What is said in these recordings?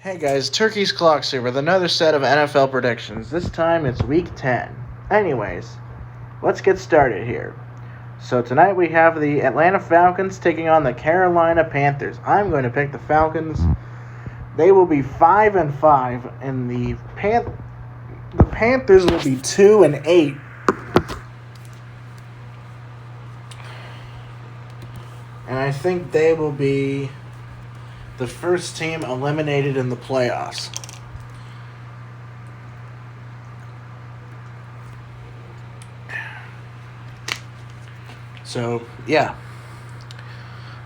Hey guys, Turkey's Clocks here with another set of NFL predictions. This time it's week 10. Anyways, let's get started here. So tonight we have the Atlanta Falcons taking on the Carolina Panthers. I'm going to pick the Falcons. They will be 5-5, and the Panthers will be 2-8. And I think they will be the first team eliminated in the playoffs. So, yeah.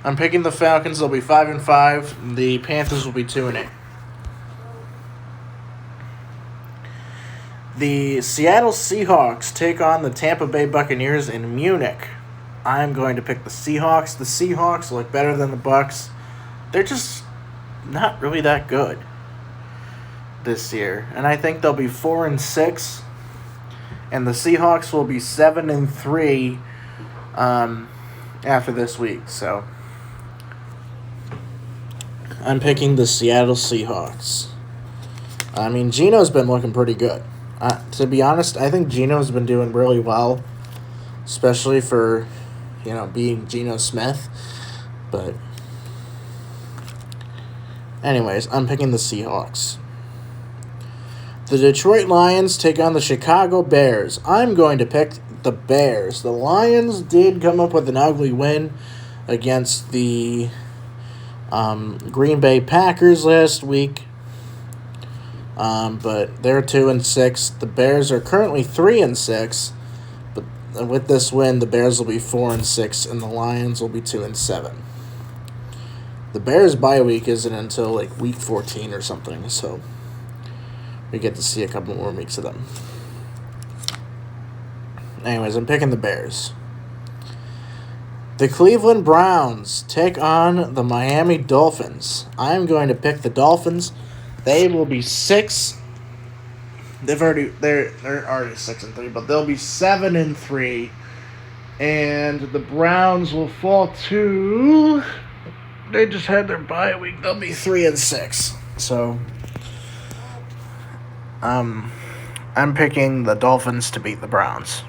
I'm picking the Falcons. They'll be 5-5. The Panthers will be 2-8. The Seattle Seahawks take on the Tampa Bay Buccaneers in Munich. I'm going to pick the Seahawks. The Seahawks look better than the Bucs. They're just not really that good this year. And I think they'll be 4-6. And the Seahawks will be 7-3 after this week. So I'm picking the Seattle Seahawks. I mean, Geno's been looking pretty good. To be honest, I think Geno's been doing really well, especially for, being Geno Smith. But anyways, I'm picking the Seahawks. The Detroit Lions take on the Chicago Bears. I'm going to pick the Bears. The Lions did come up with an ugly win against the Green Bay Packers last week. But they're 2-6. The Bears are currently 3-6. But with this win, the Bears will be 4-6, and the Lions will be 2-7. The Bears' bye week isn't until week 14 or something, so we get to see a couple more weeks of them. Anyways, I'm picking the Bears. The Cleveland Browns take on the Miami Dolphins. I'm going to pick the Dolphins. They will be 6. They're already 6-3, but they'll be 7-3, and the Browns will fall to. They just had their bye week. They'll be 3-6. So, I'm picking the Dolphins to beat the Browns.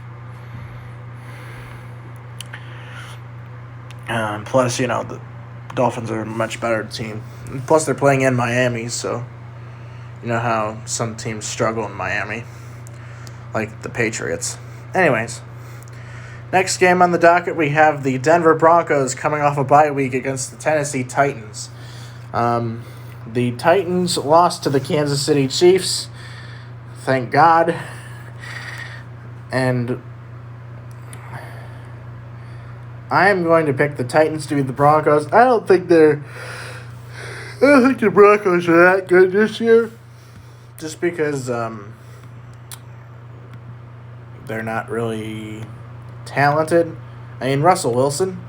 Plus, the Dolphins are a much better team. And plus, they're playing in Miami, so you know how some teams struggle in Miami, like the Patriots. Anyways, next game on the docket, we have the Denver Broncos coming off a bye week against the Tennessee Titans. The Titans lost to the Kansas City Chiefs. Thank God. And I am going to pick the Titans to beat the Broncos. I don't think the Broncos are that good this year. Just because they're not really talented. I mean, Russell Wilson,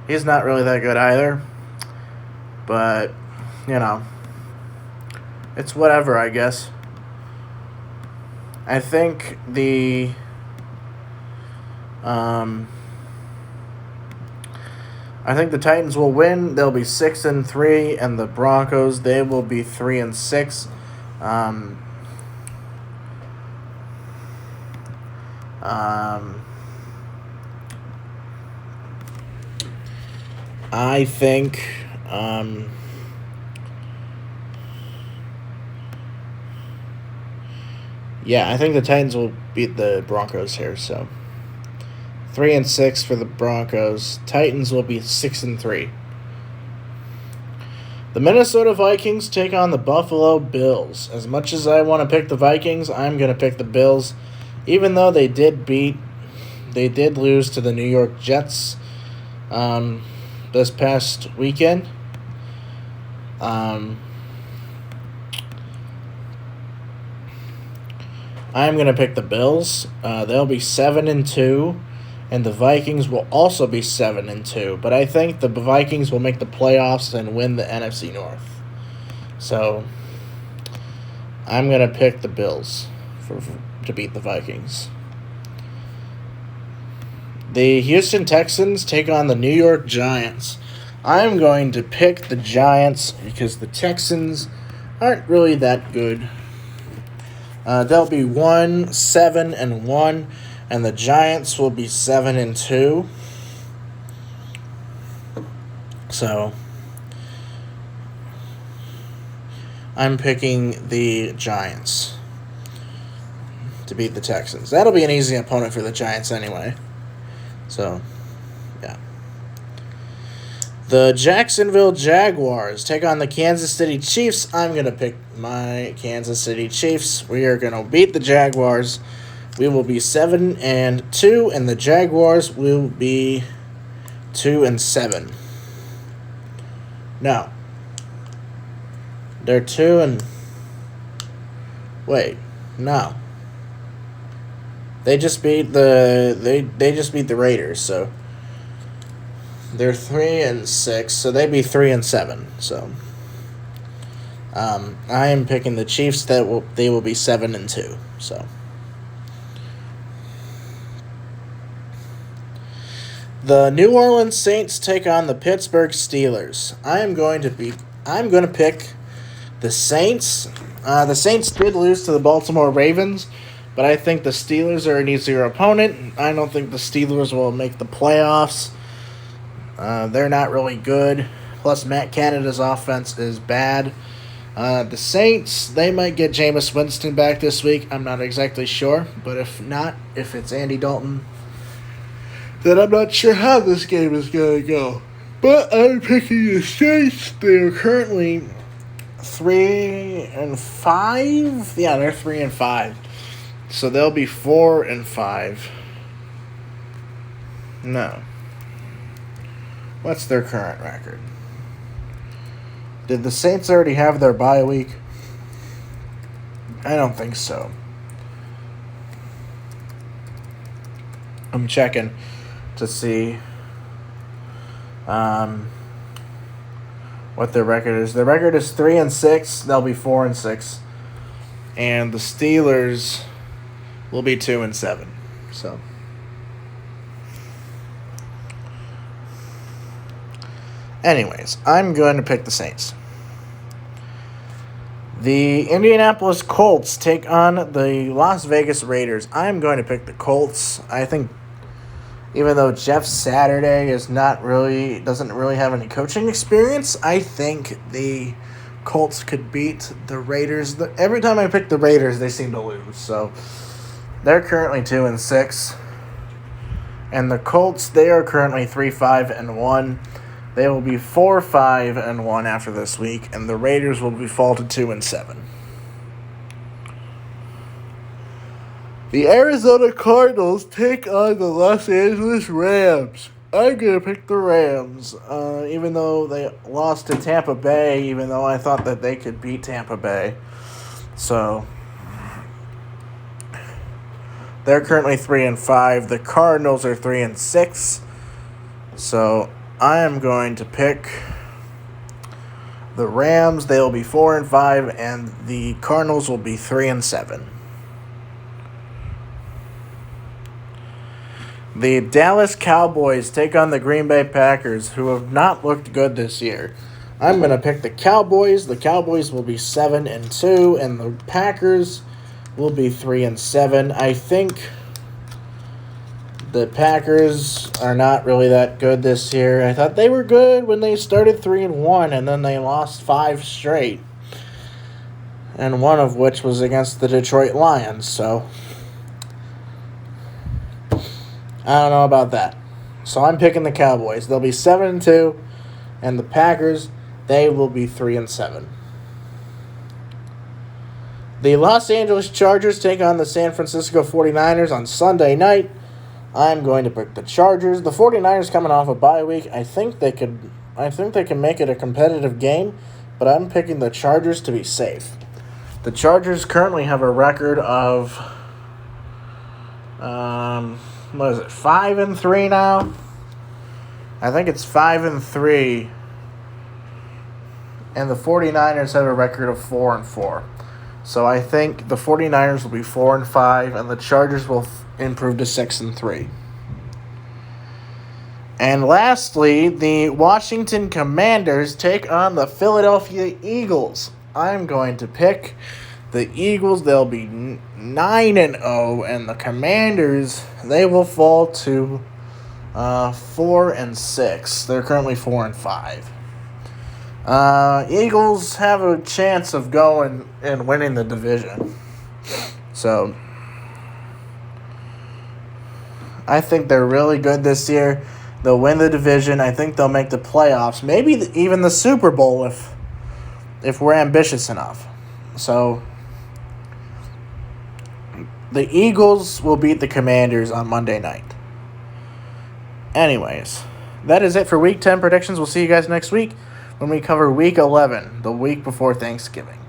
he's not really that good either. But, it's whatever, I guess. I think the Titans will win. They'll be 6-3, and the Broncos, they will be 3-6. I think I think the Titans will beat the Broncos here, so 3-6 for the Broncos. Titans will be 6-3. The Minnesota Vikings take on the Buffalo Bills. As much as I want to pick the Vikings, I'm going to pick the Bills, even though they did lose to the New York Jets this past weekend. I'm going to pick the Bills. They'll be 7-2. And the Vikings will also be 7-2. But I think the Vikings will make the playoffs and win the NFC North. So I'm going to pick the Bills to beat the Vikings. The Houston Texans take on the New York Giants. I'm going to pick the Giants because the Texans aren't really that good. They'll be 1-7-1, and the Giants will be 7-2. So I'm picking the Giants to beat the Texans. That'll be an easy opponent for the Giants anyway. So, yeah. The Jacksonville Jaguars take on the Kansas City Chiefs. I'm going to pick my Kansas City Chiefs. We are going to beat the Jaguars. We will be 7-2, and the Jaguars will be 2-7. No. They're 2 and... Wait. No. They just beat the... They just beat the Raiders, so... They're 3-6, so they'd be 3-7. So, I am picking the Chiefs. They will be 7-2. So, the New Orleans Saints take on the Pittsburgh Steelers. I'm going to pick the Saints. The Saints did lose to the Baltimore Ravens, but I think the Steelers are an easier opponent. I don't think the Steelers will make the playoffs. They're not really good. Plus, Matt Canada's offense is bad. The Saints, they might get Jameis Winston back this week. I'm not exactly sure. But if not, if it's Andy Dalton, then I'm not sure how this game is going to go. But I'm picking the Saints. They are currently 3-5. Yeah, they're 3-5. So they'll be 4-5. No. What's their current record? Did the Saints already have their bye week? I don't think so. I'm checking to see what their record is. Their record is 3-6. They'll be 4-6. And the Steelers will be 2-7. So... Anyways, I'm going to pick the Saints. The Indianapolis Colts take on the Las Vegas Raiders. I'm going to pick the Colts. I think even though Jeff Saturday doesn't really have any coaching experience, I think the Colts could beat the Raiders. Every time I pick the Raiders, they seem to lose. So they're currently 2-6. And the Colts, they are currently 3-5-1. They will be 4-5-1 after this week, and the Raiders will be fall to 2-7. The Arizona Cardinals take on the Los Angeles Rams. I'm going to pick the Rams, even though they lost to Tampa Bay, even though I thought that they could beat Tampa Bay. So, they're currently 3-5. The Cardinals are 3-6. So, I am going to pick the Rams. They will be 4-5, and the Cardinals will be 3-7. The Dallas Cowboys take on the Green Bay Packers, who have not looked good this year. I'm going to pick the Cowboys. The Cowboys will be 7-2, and the Packers will be 3-7. I think the Packers are not really that good this year. I thought they were good when they started 3-1, and then they lost 5 straight. And one of which was against the Detroit Lions, so I don't know about that. So I'm picking the Cowboys. They'll be 7-2, and the Packers, they will be 3-7. The Los Angeles Chargers take on the San Francisco 49ers on Sunday night. I'm going to pick the Chargers. The 49ers coming off a bye week. I think they can make it a competitive game, but I'm picking the Chargers to be safe. The Chargers currently have a record of 5-3 now? I think it's 5-3. And the 49ers have a record of 4-4. So I think the 49ers will be 4-5, and the Chargers will improve to 6-3. And lastly, the Washington Commanders take on the Philadelphia Eagles. I'm going to pick the Eagles. They'll be 9-0, and the Commanders, they will fall to 4-6. They're currently 4-5. Eagles have a chance of going and winning the division. So I think they're really good this year. They'll win the division. I think they'll make the playoffs. Maybe even the Super Bowl if we're ambitious enough. So the Eagles will beat the Commanders on Monday night. Anyways, that is it for Week 10 predictions. We'll see you guys next week when we cover Week 11, the week before Thanksgiving.